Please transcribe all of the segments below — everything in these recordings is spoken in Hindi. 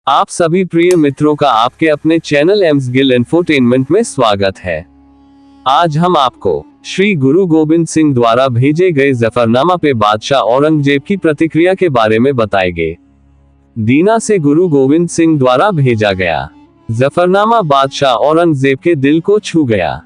आप सभी प्रिय मित्रों का आपके अपने चैनल एम्स गिल इंफोटेनमेंट में स्वागत है। आज हम आपको श्री गुरु गोविंद सिंह द्वारा भेजे गए जफरनामा पे बादशाह औरंगजेब की प्रतिक्रिया के बारे में बताएंगे। दीना से गुरु गोविंद सिंह द्वारा भेजा गया जफरनामा बादशाह औरंगजेब के दिल को छू गया।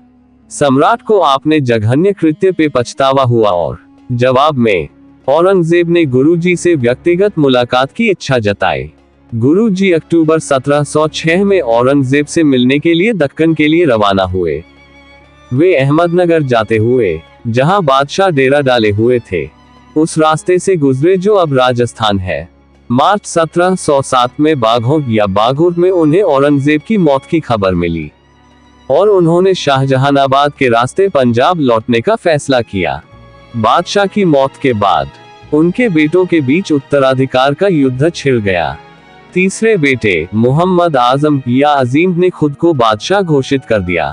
सम्राट को आपने जघन्य कृत्य पे पछतावा हुआ और जवाब में औरंगजेब ने गुरुजी से व्यक्तिगत मुलाकात की इच्छा जताई। गुरुजी अक्टूबर 1706 में औरंगजेब से मिलने के लिए दक्कन के लिए रवाना हुए। वे अहमदनगर जाते हुए जहां बादशाह डेरा डाले हुए थे उस रास्ते से गुजरे जो अब राजस्थान है। मार्च 1707 में बाघोट या बाघोट में उन्हें औरंगजेब की मौत की खबर मिली और उन्होंने शाहजहानाबाद के रास्ते पंजाब लौटने का फैसला किया। बादशाह की मौत के बाद उनके बेटों के बीच उत्तराधिकार का युद्ध छिड़ गया। तीसरे बेटे मोहम्मद आजम या अजीम ने खुद को बादशाह घोषित कर दिया।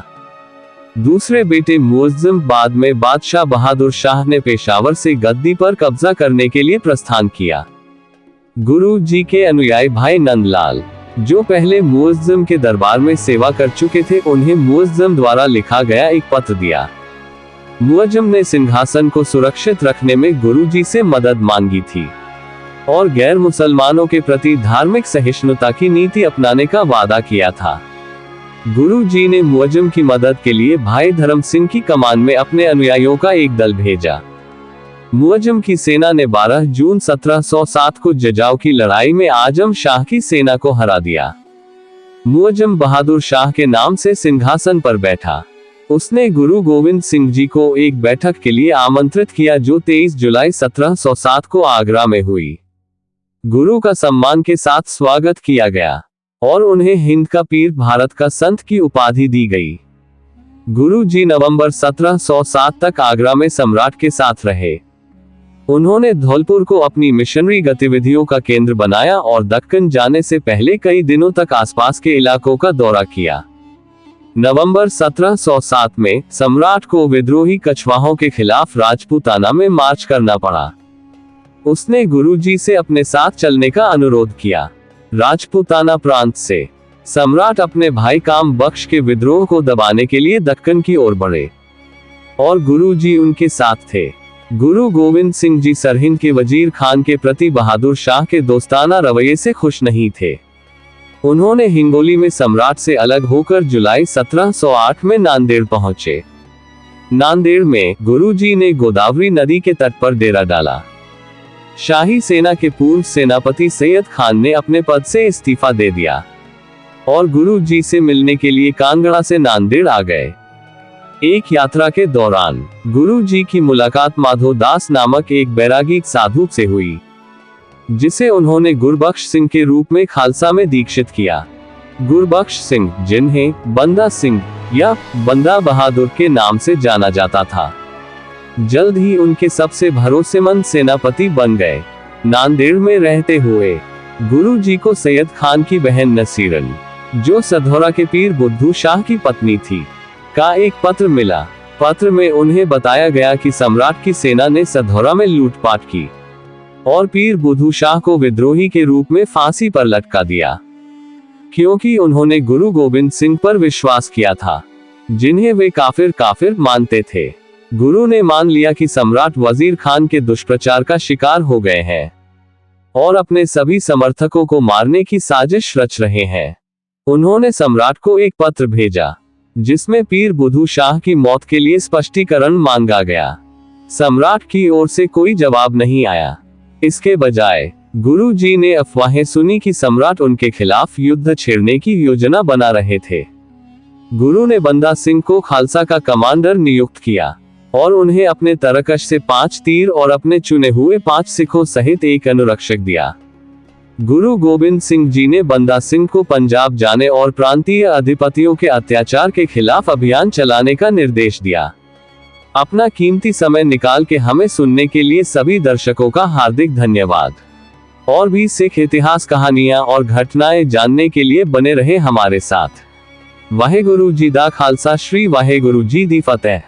दूसरे बेटे मुअज्जम बाद में बादशाह बहादुर शाह ने पेशावर से गद्दी पर कब्जा करने के लिए प्रस्थान किया। गुरु जी के अनुयायी भाई नंदलाल जो पहले मुअज्जम के दरबार में सेवा कर चुके थे उन्हें मुअज्जम द्वारा लिखा गया एक पत्र दिया। मुअज्जम ने सिंहासन को सुरक्षित रखने में गुरु जी से मदद मांगी थी और गैर मुसलमानों के प्रति धार्मिक सहिष्णुता की नीति अपनाने का वादा किया था। गुरु जी ने मुअज्जम की मदद के लिए भाई धर्म सिंह की कमान में अपने अनुयायियों का एक दल भेजा। मुअज्जम की सेना ने 12 जून 1707 को जजाऊ की लड़ाई में आजम शाह की सेना को हरा दिया। मुअज्जम बहादुर शाह के नाम से सिंहासन पर बैठा। उसने गुरु गोविंद सिंह जी को एक बैठक के लिए आमंत्रित किया जो 23 जुलाई 1707 को आगरा में हुई। गुरु का सम्मान के साथ स्वागत किया गया और उन्हें हिंद का पीर भारत का संत की उपाधि दी गई। गुरु जी नवंबर 1707 तक आगरा में सम्राट के साथ रहे। उन्होंने धौलपुर को अपनी मिशनरी गतिविधियों का केंद्र बनाया और दक्कन जाने से पहले कई दिनों तक आसपास के इलाकों का दौरा किया। नवंबर 1707 में सम्राट को विद्रोही कछवाहों के खिलाफ राजपूताना में मार्च करना पड़ा। उसने गुरुजी से अपने साथ चलने का अनुरोध किया। राजपूताना प्रांत से सम्राट अपने भाई काम बख्श के विद्रोह को दबाने के लिए दक्कन की ओर बढ़े और गुरुजी उनके साथ थे। गुरु गोविंद सिंह जी सरहिंद के वजीर खान के प्रति बहादुर शाह के दोस्ताना रवैये से खुश नहीं थे। उन्होंने हिंगोली में सम्राट से अलग होकर जुलाई 1708 में नांदेड़ पहुंचे। नांदेड़ में गुरुजी ने गोदावरी नदी के तट पर डेरा डाला। शाही सेना के पूर्व सेनापति सैयद खान ने अपने पद से इस्तीफा दे दिया और गुरु जी से मिलने के लिए कांगड़ा से नांदेड़ आ गए। एक यात्रा के दौरान गुरु जी की मुलाकात माधोदास नामक एक बैरागी साधु से हुई जिसे उन्होंने गुरबख्श सिंह के रूप में खालसा में दीक्षित किया। गुरबख्श सिंह जिन्हें बंदा सिंह या बंदा बहादुर के नाम से जाना जाता था जल्द ही उनके सबसे भरोसेमंद सेनापति बन गए। नांदेड़ में रहते हुए गुरु जी को सैयद खान की बहन नसीरन जो सधौरा के पीर बुद्धू शाह की पत्नी थी का एक पत्र मिला। पत्र में उन्हें बताया गया कि सम्राट की सेना ने सधौरा में लूटपाट की और पीर बुद्धू शाह को विद्रोही के रूप में फांसी पर लटका दिया क्योंकि उन्होंने गुरु गोविंद सिंह पर विश्वास किया था जिन्हें वे काफिर मानते थे। गुरु ने मान लिया कि सम्राट वजीर खान के दुष्प्रचार का शिकार हो गए हैं और अपने सभी समर्थकों को मारने की साजिश रच रहे हैं। उन्होंने सम्राट को एक पत्र भेजा जिसमें पीर बुद्धू शाह की मौत के लिए स्पष्टीकरण मांगा गया। सम्राट की ओर से कोई जवाब नहीं आया। इसके बजाय गुरु जी ने अफवाहें सुनी कि सम्राट उनके खिलाफ युद्ध छेड़ने की योजना बना रहे थे। गुरु ने बंदा सिंह को खालसा का कमांडर नियुक्त किया और उन्हें अपने तरकश से 5 तीर और अपने चुने हुए 5 सिखों सहित एक अनुरक्षक दिया। गुरु गोविंद सिंह जी ने बंदा सिंह को पंजाब जाने और प्रांतीय अधिपतियों के अत्याचार के खिलाफ अभियान चलाने का निर्देश दिया। अपना कीमती समय निकाल के हमें सुनने के लिए सभी दर्शकों का हार्दिक धन्यवाद। और भी सिख इतिहास कहानियां और घटनाएं जानने के लिए बने रहे हमारे साथ। वाहेगुरु जी दा खालसा, श्री वाहेगुरु जी दी फतेह।